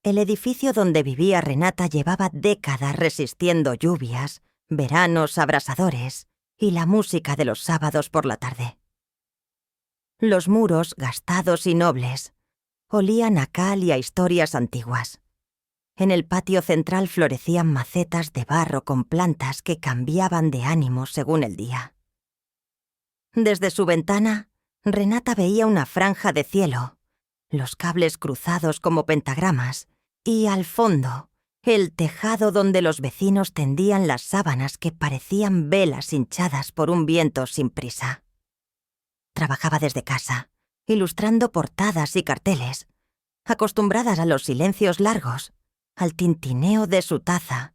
El edificio donde vivía Renata llevaba décadas resistiendo lluvias, veranos abrasadores y la música de los sábados por la tarde. Los muros, gastados y nobles, olían a cal y a historias antiguas. En el patio central florecían macetas de barro con plantas que cambiaban de ánimo según el día. Desde su ventana, Renata veía una franja de cielo, los cables cruzados como pentagramas, y al fondo, el tejado donde los vecinos tendían las sábanas que parecían velas hinchadas por un viento sin prisa. Trabajaba desde casa, ilustrando portadas y carteles, acostumbradas a los silencios largos, al tintineo de su taza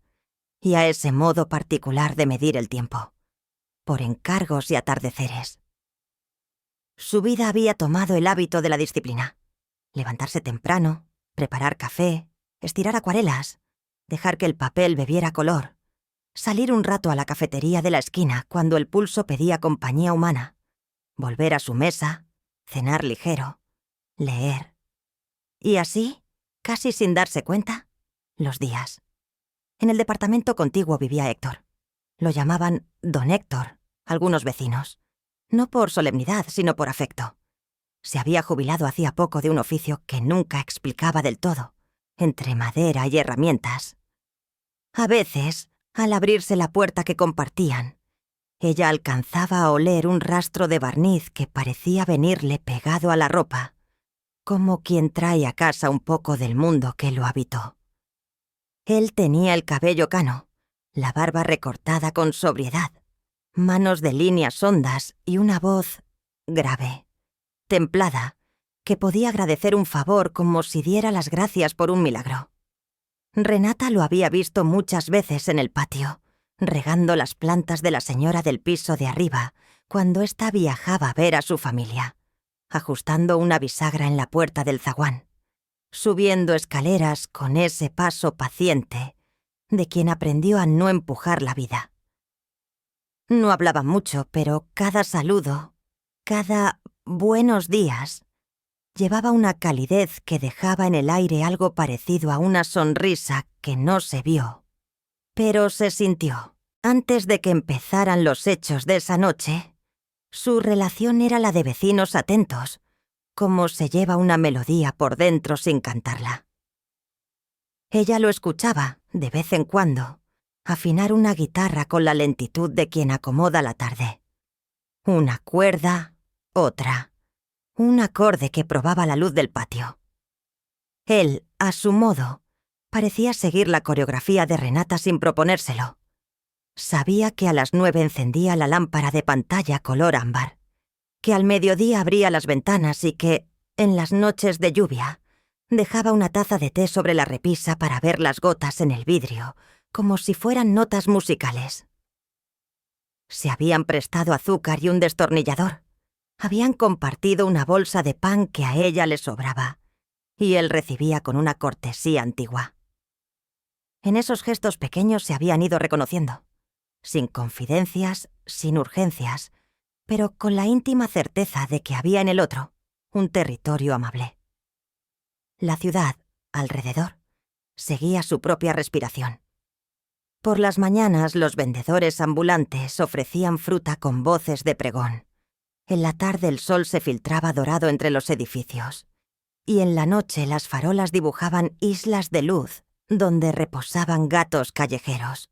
y a ese modo particular de medir el tiempo, por encargos y atardeceres. Su vida había tomado el hábito de la disciplina. Levantarse temprano, preparar café, estirar acuarelas, dejar que el papel bebiera color, salir un rato a la cafetería de la esquina cuando el pulso pedía compañía humana, volver a su mesa, cenar ligero, leer. Y así, casi sin darse cuenta, los días. En el departamento contiguo vivía Héctor. Lo llamaban Don Héctor, algunos vecinos. No por solemnidad, sino por afecto. Se había jubilado hacía poco de un oficio que nunca explicaba del todo, entre madera y herramientas. A veces, al abrirse la puerta que compartían, ella alcanzaba a oler un rastro de barniz que parecía venirle pegado a la ropa, como quien trae a casa un poco del mundo que lo habitó. Él tenía el cabello cano, la barba recortada con sobriedad, manos de líneas hondas y una voz grave, templada, que podía agradecer un favor como si diera las gracias por un milagro. Renata lo había visto muchas veces en el patio, regando las plantas de la señora del piso de arriba, cuando ésta viajaba a ver a su familia, ajustando una bisagra en la puerta del zaguán, subiendo escaleras con ese paso paciente de quien aprendió a no empujar la vida. No hablaba mucho, pero cada saludo, cada buenos días, llevaba una calidez que dejaba en el aire algo parecido a una sonrisa que no se vio, pero se sintió. Antes de que empezaran los hechos de esa noche, su relación era la de vecinos atentos, como se lleva una melodía por dentro sin cantarla. Ella lo escuchaba, de vez en cuando, afinar una guitarra con la lentitud de quien acomoda la tarde. Una cuerda, otra, un acorde que probaba la luz del patio. Él, a su modo, parecía seguir la coreografía de Renata sin proponérselo. Sabía que a las 9 encendía la lámpara de pantalla color ámbar, que al mediodía abría las ventanas y que, en las noches de lluvia, dejaba una taza de té sobre la repisa para ver las gotas en el vidrio, como si fueran notas musicales. Se habían prestado azúcar y un destornillador. Habían compartido una bolsa de pan que a ella le sobraba, y él recibía con una cortesía antigua. En esos gestos pequeños se habían ido reconociendo, sin confidencias, sin urgencias, pero con la íntima certeza de que había en el otro un territorio amable. La ciudad, alrededor, seguía su propia respiración. Por las mañanas los vendedores ambulantes ofrecían fruta con voces de pregón. En la tarde el sol se filtraba dorado entre los edificios, y en la noche las farolas dibujaban islas de luz donde reposaban gatos callejeros.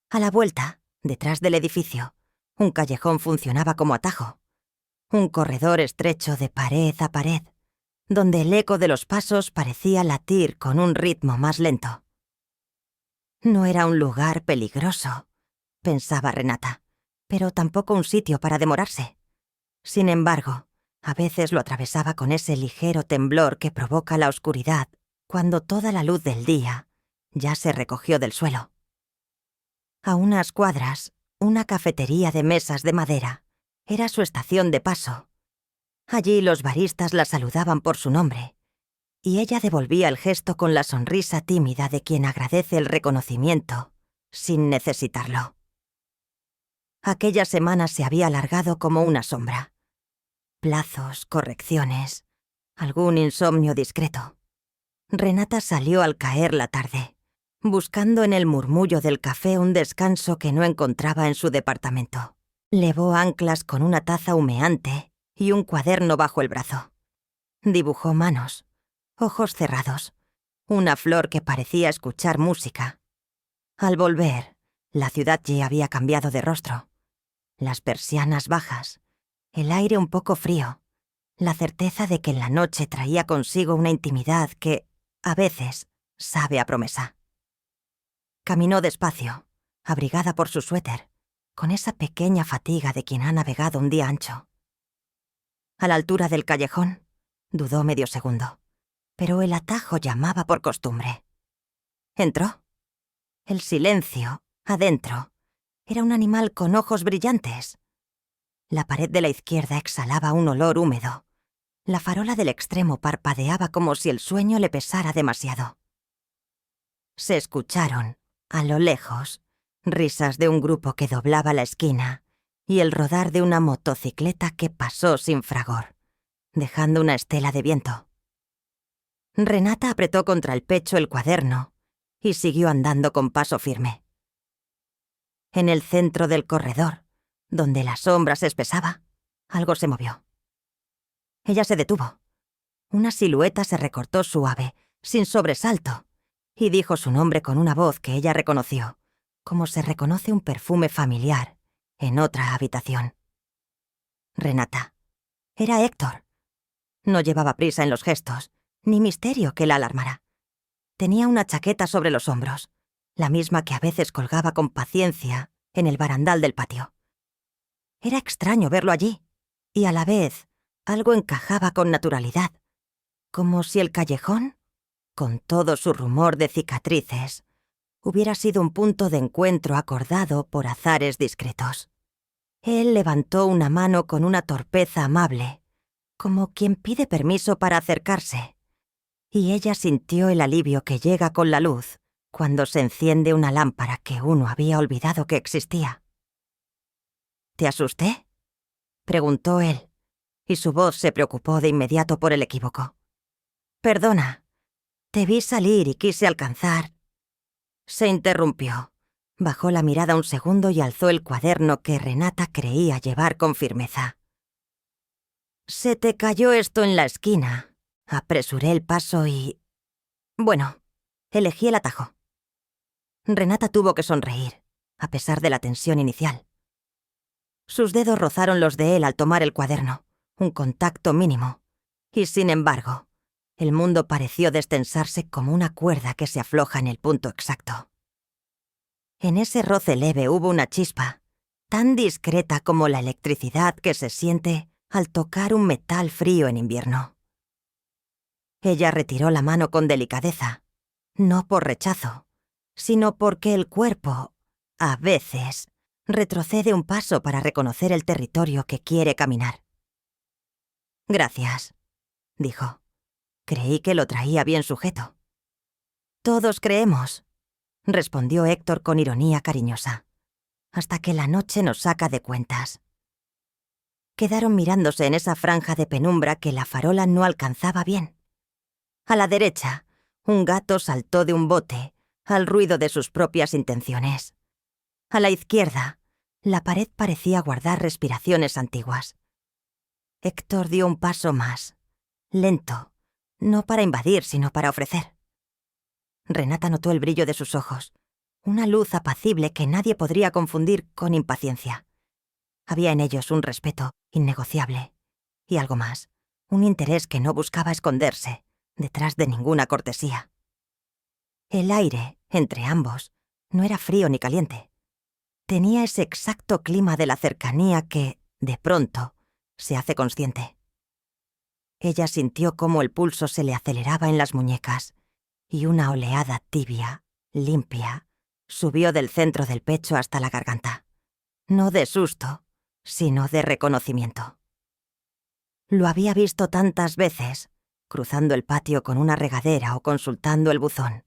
A la vuelta, detrás del edificio, un callejón funcionaba como atajo, un corredor estrecho de pared a pared, donde el eco de los pasos parecía latir con un ritmo más lento. No era un lugar peligroso, pensaba Renata, pero tampoco un sitio para demorarse. Sin embargo, a veces lo atravesaba con ese ligero temblor que provoca la oscuridad cuando toda la luz del día ya se recogió del suelo. A unas cuadras, una cafetería de mesas de madera era su estación de paso. Allí los baristas la saludaban por su nombre, y ella devolvía el gesto con la sonrisa tímida de quien agradece el reconocimiento sin necesitarlo. Aquella semana se había alargado como una sombra. Plazos, correcciones, algún insomnio discreto. Renata salió al caer la tarde, buscando en el murmullo del café un descanso que no encontraba en su departamento. Levó anclas con una taza humeante y un cuaderno bajo el brazo. Dibujó manos, ojos cerrados, una flor que parecía escuchar música. Al volver, la ciudad ya había cambiado de rostro. Las persianas bajas, el aire un poco frío, la certeza de que en la noche traía consigo una intimidad que, a veces, sabe a promesa. Caminó despacio, abrigada por su suéter, con esa pequeña fatiga de quien ha navegado un día ancho. A la altura del callejón, dudó medio segundo, pero el atajo llamaba por costumbre. Entró. El silencio, adentro, era un animal con ojos brillantes. La pared de la izquierda exhalaba un olor húmedo. La farola del extremo parpadeaba como si el sueño le pesara demasiado. Se escucharon, a lo lejos, risas de un grupo que doblaba la esquina y el rodar de una motocicleta que pasó sin fragor, dejando una estela de viento. Renata apretó contra el pecho el cuaderno y siguió andando con paso firme. En el centro del corredor, donde la sombra se espesaba, algo se movió. Ella se detuvo. Una silueta se recortó suave, sin sobresalto, y dijo su nombre con una voz que ella reconoció, como se reconoce un perfume familiar en otra habitación. Renata. Era Héctor. No llevaba prisa en los gestos, ni misterio que la alarmara. Tenía una chaqueta sobre los hombros, la misma que a veces colgaba con paciencia en el barandal del patio. Era extraño verlo allí, y a la vez algo encajaba con naturalidad, como si el callejón, con todo su rumor de cicatrices, hubiera sido un punto de encuentro acordado por azares discretos. Él levantó una mano con una torpeza amable, como quien pide permiso para acercarse, y ella sintió el alivio que llega con la luz cuando se enciende una lámpara que uno había olvidado que existía. ¿Te asusté?, preguntó él, y su voz se preocupó de inmediato por el equívoco. Perdona, te vi salir y quise alcanzar. Se interrumpió. Bajó la mirada un segundo y alzó el cuaderno que Renata creía llevar con firmeza. Se te cayó esto en la esquina. Apresuré el paso y... Bueno, elegí el atajo. Renata tuvo que sonreír, a pesar de la tensión inicial. Sus dedos rozaron los de él al tomar el cuaderno, un contacto mínimo, y sin embargo, el mundo pareció destensarse como una cuerda que se afloja en el punto exacto. En ese roce leve hubo una chispa, tan discreta como la electricidad que se siente al tocar un metal frío en invierno. Ella retiró la mano con delicadeza, no por rechazo, sino porque el cuerpo, a veces, retrocede un paso para reconocer el territorio que quiere caminar. Gracias, dijo. Creí que lo traía bien sujeto. Todos creemos, respondió Héctor con ironía cariñosa, hasta que la noche nos saca de cuentas. Quedaron mirándose en esa franja de penumbra que la farola no alcanzaba bien. A la derecha, un gato saltó de un bote, al ruido de sus propias intenciones. A la izquierda, la pared parecía guardar respiraciones antiguas. Héctor dio un paso más, lento, no para invadir, sino para ofrecer. Renata notó el brillo de sus ojos, una luz apacible que nadie podría confundir con impaciencia. Había en ellos un respeto innegociable, y algo más, un interés que no buscaba esconderse detrás de ninguna cortesía. El aire, entre ambos, no era frío ni caliente. Tenía ese exacto clima de la cercanía que, de pronto, se hace consciente. Ella sintió cómo el pulso se le aceleraba en las muñecas, y una oleada tibia, limpia, subió del centro del pecho hasta la garganta. No de susto, sino de reconocimiento. Lo había visto tantas veces, cruzando el patio con una regadera o consultando el buzón,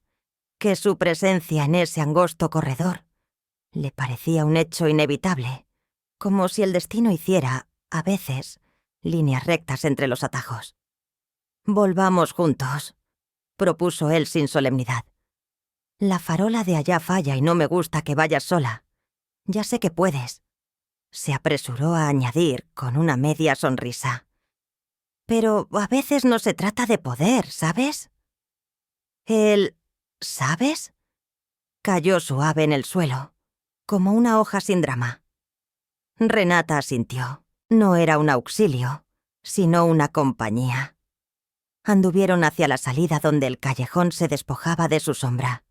que su presencia en ese angosto corredor le parecía un hecho inevitable, como si el destino hiciera, a veces, líneas rectas entre los atajos. Volvamos juntos, propuso él sin solemnidad. La farola de allá falla y no me gusta que vayas sola. Ya sé que puedes. Se apresuró a añadir con una media sonrisa. Pero a veces no se trata de poder, ¿sabes? ¿Sabes? Cayó suave en el suelo, como una hoja sin drama. Renata asintió. No era un auxilio, sino una compañía. Anduvieron hacia la salida donde el callejón se despojaba de su sombra.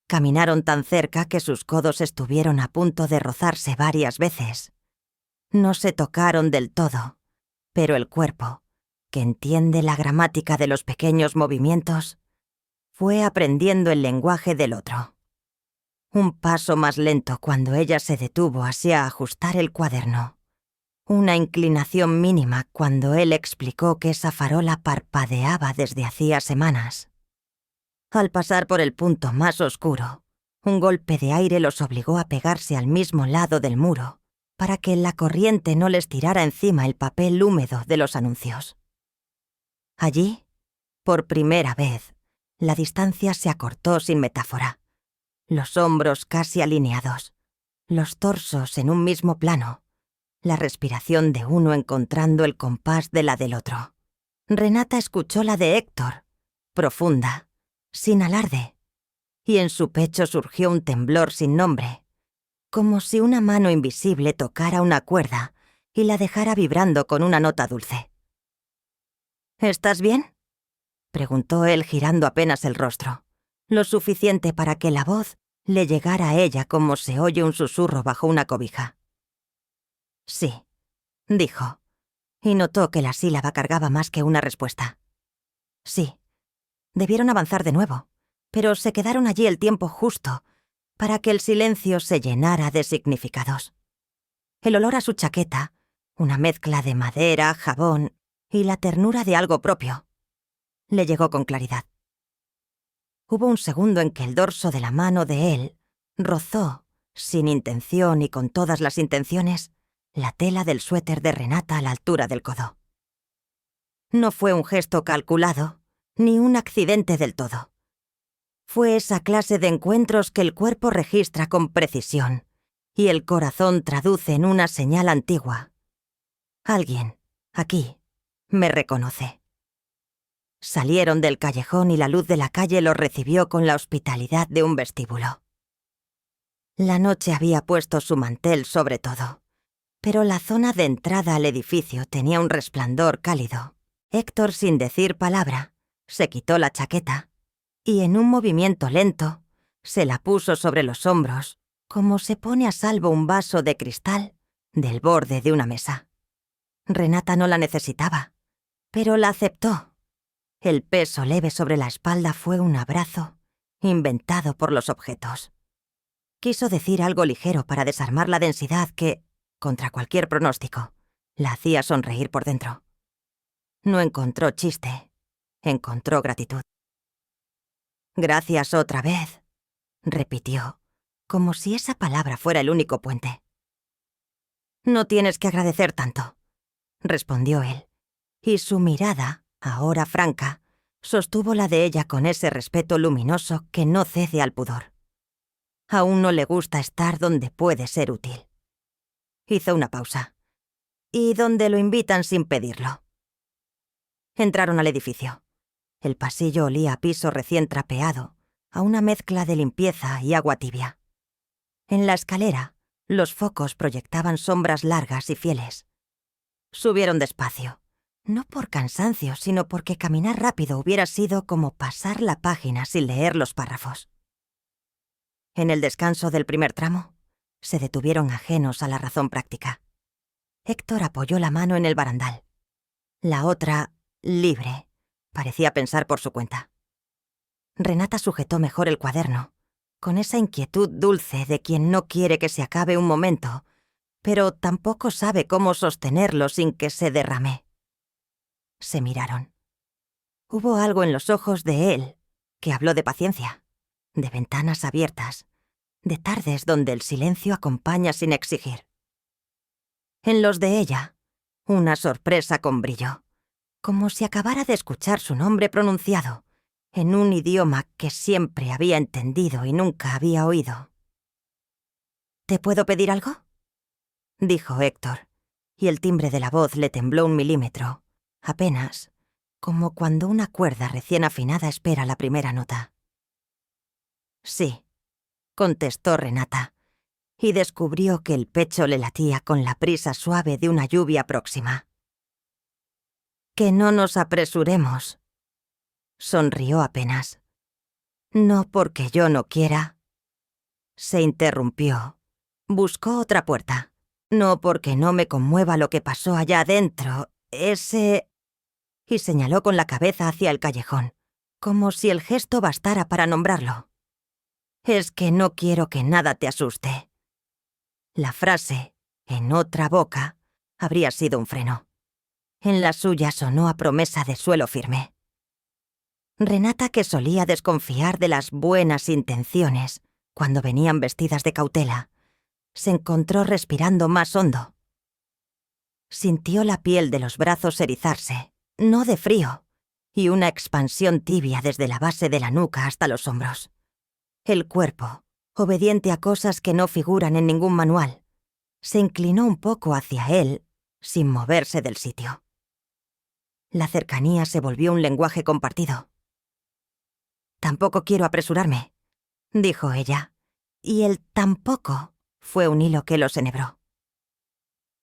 Caminaron tan cerca que sus codos estuvieron a punto de rozarse varias veces. No se tocaron del todo, pero el cuerpo, que entiende la gramática de los pequeños movimientos, fue aprendiendo el lenguaje del otro. Un paso más lento cuando ella se detuvo hacia ajustar el cuaderno. Una inclinación mínima cuando él explicó que esa farola parpadeaba desde hacía semanas. Al pasar por el punto más oscuro, un golpe de aire los obligó a pegarse al mismo lado del muro para que la corriente no les tirara encima el papel húmedo de los anuncios. Allí, por primera vez, la distancia se acortó sin metáfora. Los hombros casi alineados, los torsos en un mismo plano, la respiración de uno encontrando el compás de la del otro. Renata escuchó la de Héctor, profunda, sin alarde, y en su pecho surgió un temblor sin nombre, como si una mano invisible tocara una cuerda y la dejara vibrando con una nota dulce. ¿Estás bien?, preguntó él girando apenas el rostro, lo suficiente para que la voz le llegara a ella como se oye un susurro bajo una cobija. Sí, dijo, y notó que la sílaba cargaba más que una respuesta. Sí, debieron avanzar de nuevo, pero se quedaron allí el tiempo justo para que el silencio se llenara de significados. El olor a su chaqueta, una mezcla de madera, jabón y la ternura de algo propio, le llegó con claridad. Hubo un segundo en que el dorso de la mano de él rozó, sin intención y con todas las intenciones, la tela del suéter de Renata a la altura del codo. No fue un gesto calculado, ni un accidente del todo. Fue esa clase de encuentros que el cuerpo registra con precisión y el corazón traduce en una señal antigua. Alguien, aquí, me reconoce. Salieron del callejón y la luz de la calle los recibió con la hospitalidad de un vestíbulo. La noche había puesto su mantel sobre todo, pero la zona de entrada al edificio tenía un resplandor cálido. Héctor, sin decir palabra, se quitó la chaqueta y en un movimiento lento se la puso sobre los hombros, como se pone a salvo un vaso de cristal del borde de una mesa. Renata no la necesitaba, pero la aceptó. El peso leve sobre la espalda fue un abrazo inventado por los objetos. Quiso decir algo ligero para desarmar la densidad que, contra cualquier pronóstico, la hacía sonreír por dentro. No encontró chiste, encontró gratitud. Gracias otra vez, repitió, como si esa palabra fuera el único puente. No tienes que agradecer tanto, respondió él, y su mirada, ahora franca, sostuvo la de ella con ese respeto luminoso que no cede al pudor. A uno le gusta estar donde puede ser útil. Hizo una pausa. Y donde lo invitan sin pedirlo. Entraron al edificio. El pasillo olía a piso recién trapeado, a una mezcla de limpieza y agua tibia. En la escalera, los focos proyectaban sombras largas y fieles. Subieron despacio, no por cansancio, sino porque caminar rápido hubiera sido como pasar la página sin leer los párrafos. En el descanso del primer tramo, se detuvieron ajenos a la razón práctica. Héctor apoyó la mano en el barandal. La otra, libre, parecía pensar por su cuenta. Renata sujetó mejor el cuaderno, con esa inquietud dulce de quien no quiere que se acabe un momento, pero tampoco sabe cómo sostenerlo sin que se derrame. Se miraron. Hubo algo en los ojos de él que habló de paciencia, de ventanas abiertas, de tardes donde el silencio acompaña sin exigir. En los de ella, una sorpresa con brillo, como si acabara de escuchar su nombre pronunciado, en un idioma que siempre había entendido y nunca había oído. «¿Te puedo pedir algo?», dijo Héctor, y el timbre de la voz le tembló 1 milímetro, apenas, como cuando una cuerda recién afinada espera la primera nota. «Sí», contestó Renata, y descubrió que el pecho le latía con la prisa suave de una lluvia próxima. «Que no nos apresuremos», sonrió apenas. «No porque yo no quiera». Se interrumpió. Buscó otra puerta. «No porque no me conmueva lo que pasó allá adentro. Ese...» Y señaló con la cabeza hacia el callejón, como si el gesto bastara para nombrarlo. «Es que no quiero que nada te asuste». La frase, en otra boca, habría sido un freno. En la suya sonó a promesa de suelo firme. Renata, que solía desconfiar de las buenas intenciones cuando venían vestidas de cautela, se encontró respirando más hondo. Sintió la piel de los brazos erizarse, no de frío, y una expansión tibia desde la base de la nuca hasta los hombros. El cuerpo, obediente a cosas que no figuran en ningún manual, se inclinó un poco hacia él, sin moverse del sitio. La cercanía se volvió un lenguaje compartido. «Tampoco quiero apresurarme», dijo ella, y el «tampoco» fue un hilo que los enhebró.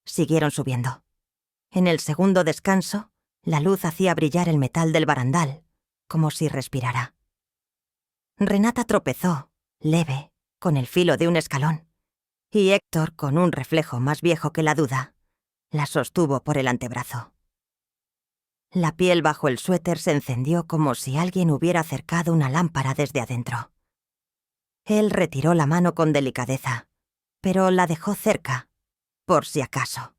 Siguieron subiendo. En el segundo descanso, la luz hacía brillar el metal del barandal, como si respirara. Renata tropezó, leve, con el filo de un escalón, y Héctor, con un reflejo más viejo que la duda, la sostuvo por el antebrazo. La piel bajo el suéter se encendió como si alguien hubiera acercado una lámpara desde adentro. Él retiró la mano con delicadeza, pero la dejó cerca, por si acaso.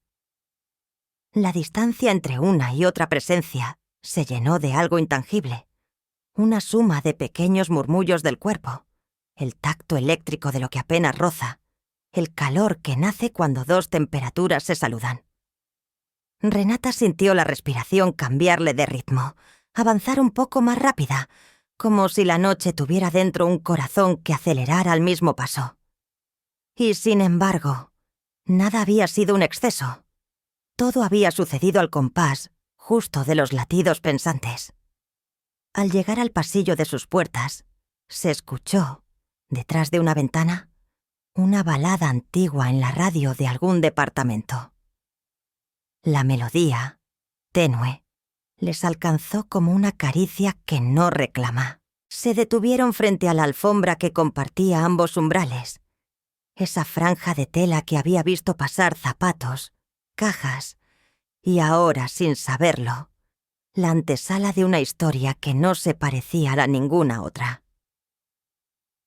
La distancia entre una y otra presencia se llenó de algo intangible, una suma de pequeños murmullos del cuerpo, el tacto eléctrico de lo que apenas roza, el calor que nace cuando 2 temperaturas se saludan. Renata sintió la respiración cambiarle de ritmo, avanzar un poco más rápida, como si la noche tuviera dentro un corazón que acelerara al mismo paso. Y sin embargo, nada había sido un exceso. Todo había sucedido al compás, justo de los latidos pensantes. Al llegar al pasillo de sus puertas, se escuchó, detrás de una ventana, una balada antigua en la radio de algún departamento. La melodía, tenue, les alcanzó como una caricia que no reclama. Se detuvieron frente a la alfombra que compartía ambos umbrales, esa franja de tela que había visto pasar zapatos, cajas, y ahora, sin saberlo, la antesala de una historia que no se parecía a ninguna otra.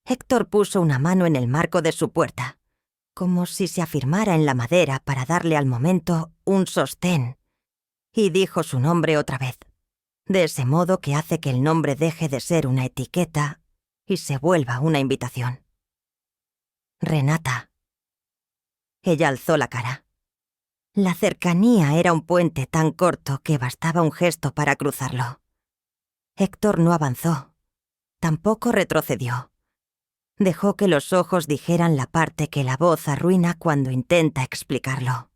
Héctor puso una mano en el marco de su puerta, como si se afirmara en la madera para darle al momento un sostén, y dijo su nombre otra vez, de ese modo que hace que el nombre deje de ser una etiqueta y se vuelva una invitación. «Renata». Ella alzó la cara. La cercanía era un puente tan corto que bastaba un gesto para cruzarlo. Héctor no avanzó, tampoco retrocedió. Dejó que los ojos dijeran la parte que la voz arruina cuando intenta explicarlo.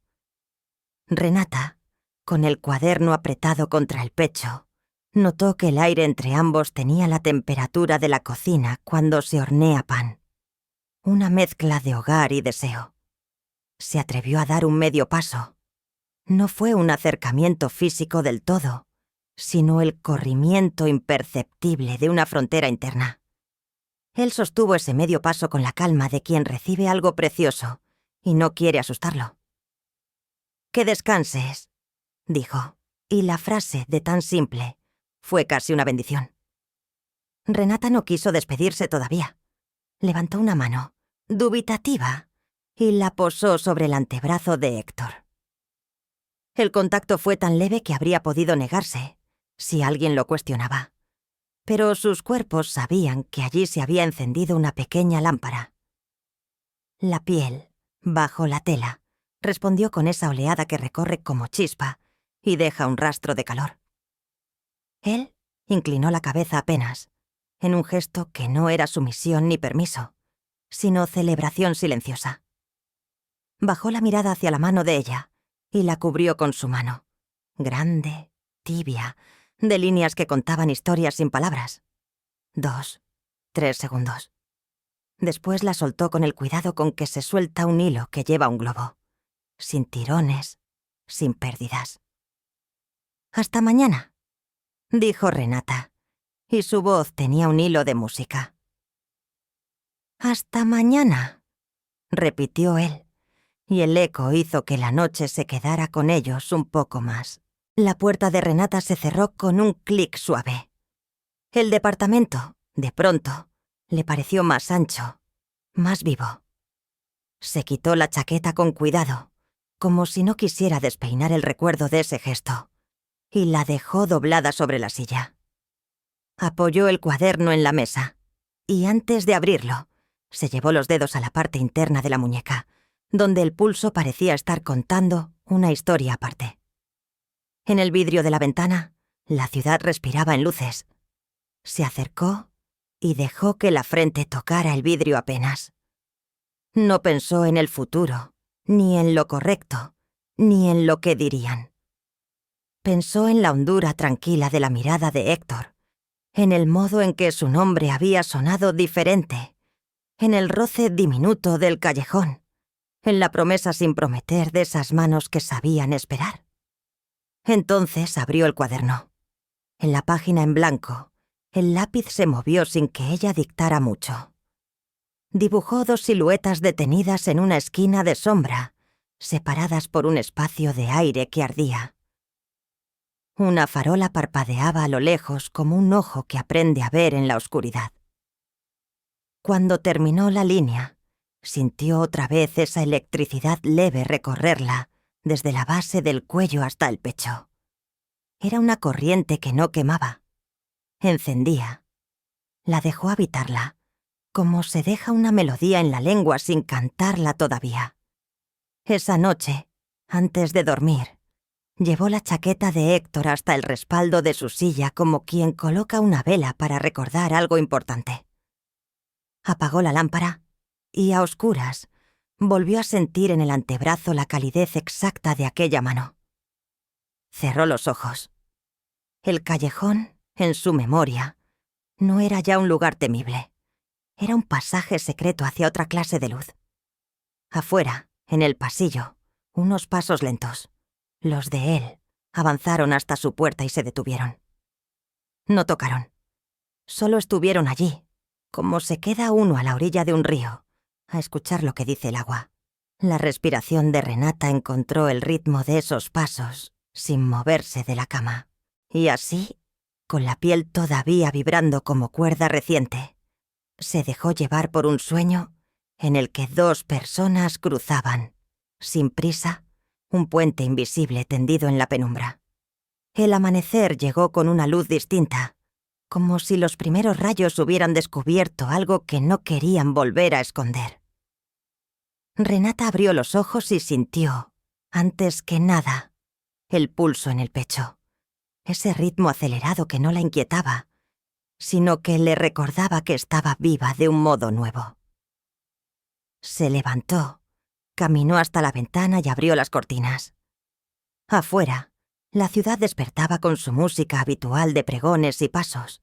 Renata, con el cuaderno apretado contra el pecho, notó que el aire entre ambos tenía la temperatura de la cocina cuando se hornea pan. Una mezcla de hogar y deseo. Se atrevió a dar un medio paso. No fue un acercamiento físico del todo, sino el corrimiento imperceptible de una frontera interna. Él sostuvo ese medio paso con la calma de quien recibe algo precioso y no quiere asustarlo. «Que descanses», dijo, y la frase, de tan simple, fue casi una bendición. Renata no quiso despedirse todavía. Levantó una mano, dubitativa, y la posó sobre el antebrazo de Héctor. El contacto fue tan leve que habría podido negarse, si alguien lo cuestionaba. Pero sus cuerpos sabían que allí se había encendido una pequeña lámpara. La piel, bajo la tela, respondió con esa oleada que recorre como chispa y deja un rastro de calor. Él inclinó la cabeza apenas, en un gesto que no era sumisión ni permiso, sino celebración silenciosa. Bajó la mirada hacia la mano de ella y la cubrió con su mano, grande, tibia, de líneas que contaban historias sin palabras. 2, 3 segundos. Después la soltó con el cuidado con que se suelta un hilo que lleva un globo, sin tirones, sin pérdidas. «Hasta mañana», dijo Renata, y su voz tenía un hilo de música. «Hasta mañana», repitió él, y el eco hizo que la noche se quedara con ellos un poco más. La puerta de Renata se cerró con un clic suave. El departamento, de pronto, le pareció más ancho, más vivo. Se quitó la chaqueta con cuidado, como si no quisiera despeinar el recuerdo de ese gesto, y la dejó doblada sobre la silla. Apoyó el cuaderno en la mesa, y antes de abrirlo, se llevó los dedos a la parte interna de la muñeca, donde el pulso parecía estar contando una historia aparte. En el vidrio de la ventana, la ciudad respiraba en luces. Se acercó y dejó que la frente tocara el vidrio apenas. No pensó en el futuro, ni en lo correcto, ni en lo que dirían. Pensó en la hondura tranquila de la mirada de Héctor, en el modo en que su nombre había sonado diferente, en el roce diminuto del callejón, en la promesa sin prometer de esas manos que sabían esperar. Entonces abrió el cuaderno. En la página en blanco, el lápiz se movió sin que ella dictara mucho. Dibujó 2 siluetas detenidas en una esquina de sombra, separadas por un espacio de aire que ardía. Una farola parpadeaba a lo lejos como un ojo que aprende a ver en la oscuridad. Cuando terminó la línea, sintió otra vez esa electricidad leve recorrerla desde la base del cuello hasta el pecho. Era una corriente que no quemaba. Encendía. La dejó habitarla, como se deja una melodía en la lengua sin cantarla todavía. Esa noche, antes de dormir, llevó la chaqueta de Héctor hasta el respaldo de su silla como quien coloca una vela para recordar algo importante. Apagó la lámpara y, a oscuras, volvió a sentir en el antebrazo la calidez exacta de aquella mano. Cerró los ojos. El callejón, en su memoria, no era ya un lugar temible. Era un pasaje secreto hacia otra clase de luz. Afuera, en el pasillo, unos pasos lentos, los de él, avanzaron hasta su puerta y se detuvieron. No tocaron. Solo estuvieron allí, como se queda uno a la orilla de un río, a escuchar lo que dice el agua. La respiración de Renata encontró el ritmo de esos pasos, sin moverse de la cama. Y así, con la piel todavía vibrando como cuerda reciente, se dejó llevar por un sueño en el que 2 personas cruzaban, sin prisa, un puente invisible tendido en la penumbra. El amanecer llegó con una luz distinta, como si los primeros rayos hubieran descubierto algo que no querían volver a esconder. Renata abrió los ojos y sintió, antes que nada, el pulso en el pecho, ese ritmo acelerado que no la inquietaba, sino que le recordaba que estaba viva de un modo nuevo. Se levantó, caminó hasta la ventana y abrió las cortinas. Afuera, la ciudad despertaba con su música habitual de pregones y pasos,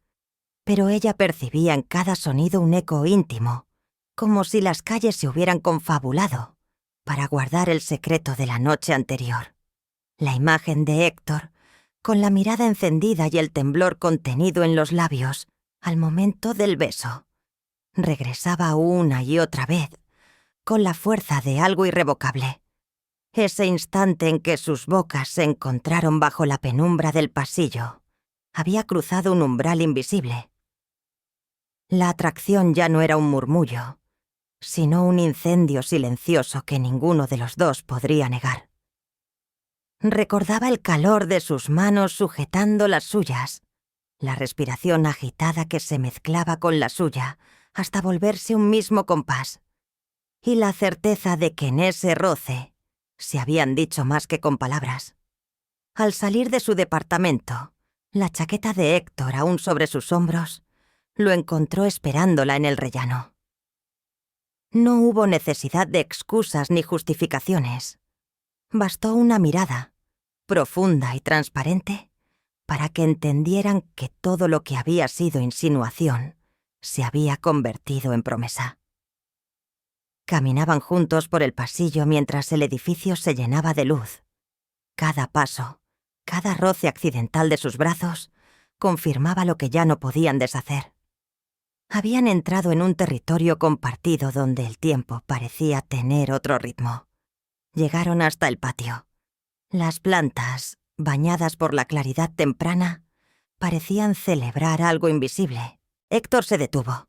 pero ella percibía en cada sonido un eco íntimo, como si las calles se hubieran confabulado para guardar el secreto de la noche anterior. La imagen de Héctor, con la mirada encendida y el temblor contenido en los labios al momento del beso, regresaba una y otra vez, con la fuerza de algo irrevocable. Ese instante en que sus bocas se encontraron bajo la penumbra del pasillo, había cruzado un umbral invisible. La atracción ya no era un murmullo, sino un incendio silencioso que ninguno de los dos podría negar. Recordaba el calor de sus manos sujetando las suyas, la respiración agitada que se mezclaba con la suya hasta volverse un mismo compás, y la certeza de que en ese roce se habían dicho más que con palabras. Al salir de su departamento, la chaqueta de Héctor aún sobre sus hombros, lo encontró esperándola en el rellano. No hubo necesidad de excusas ni justificaciones. Bastó una mirada, profunda y transparente, para que entendieran que todo lo que había sido insinuación se había convertido en promesa. Caminaban juntos por el pasillo mientras el edificio se llenaba de luz. Cada paso, cada roce accidental de sus brazos, confirmaba lo que ya no podían deshacer. Habían entrado en un territorio compartido donde el tiempo parecía tener otro ritmo. Llegaron hasta el patio. Las plantas, bañadas por la claridad temprana, parecían celebrar algo invisible. Héctor se detuvo,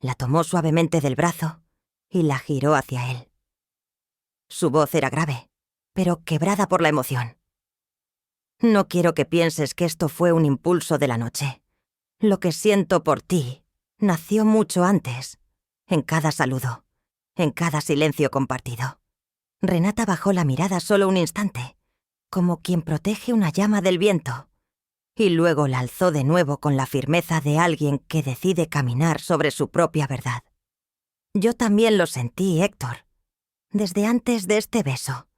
la tomó suavemente del brazo y la giró hacia él. Su voz era grave, pero quebrada por la emoción. No quiero que pienses que esto fue un impulso de la noche. Lo que siento por ti nació mucho antes, en cada saludo, en cada silencio compartido. Renata bajó la mirada solo un instante, como quien protege una llama del viento, y luego la alzó de nuevo con la firmeza de alguien que decide caminar sobre su propia verdad. Yo también lo sentí, Héctor, desde antes de este beso,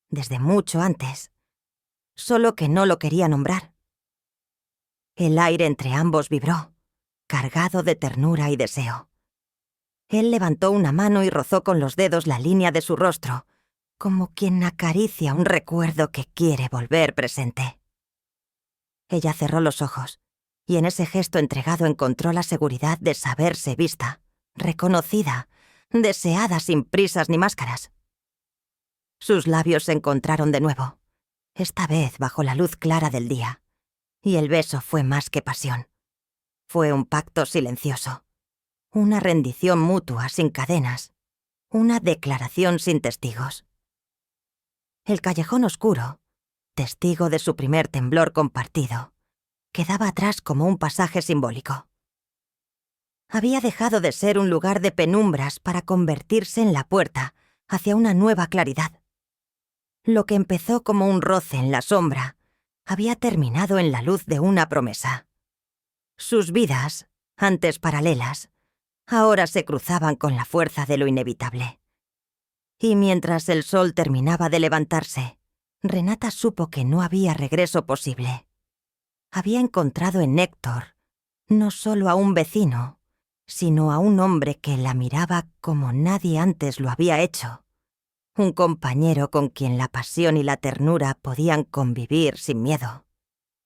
desde mucho antes, solo que no lo quería nombrar. El aire entre ambos vibró, cargado de ternura y deseo. Él levantó una mano y rozó con los dedos la línea de su rostro, como quien acaricia un recuerdo que quiere volver presente. Ella cerró los ojos, y en ese gesto entregado encontró la seguridad de saberse vista, reconocida, deseada sin prisas ni máscaras. Sus labios se encontraron de nuevo, esta vez bajo la luz clara del día, y el beso fue más que pasión. Fue un pacto silencioso, una rendición mutua sin cadenas, una declaración sin testigos. El callejón oscuro, testigo de su primer temblor compartido, quedaba atrás como un pasaje simbólico. Había dejado de ser un lugar de penumbras para convertirse en la puerta hacia una nueva claridad. Lo que empezó como un roce en la sombra había terminado en la luz de una promesa. Sus vidas, antes paralelas, ahora se cruzaban con la fuerza de lo inevitable. Y mientras el sol terminaba de levantarse, Renata supo que no había regreso posible. Había encontrado en Héctor no solo a un vecino, sino a un hombre que la miraba como nadie antes lo había hecho. Un compañero con quien la pasión y la ternura podían convivir sin miedo.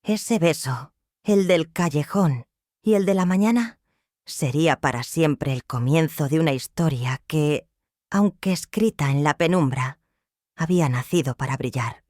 Ese beso, el del callejón y el de la mañana, sería para siempre el comienzo de una historia que, aunque escrita en la penumbra, había nacido para brillar.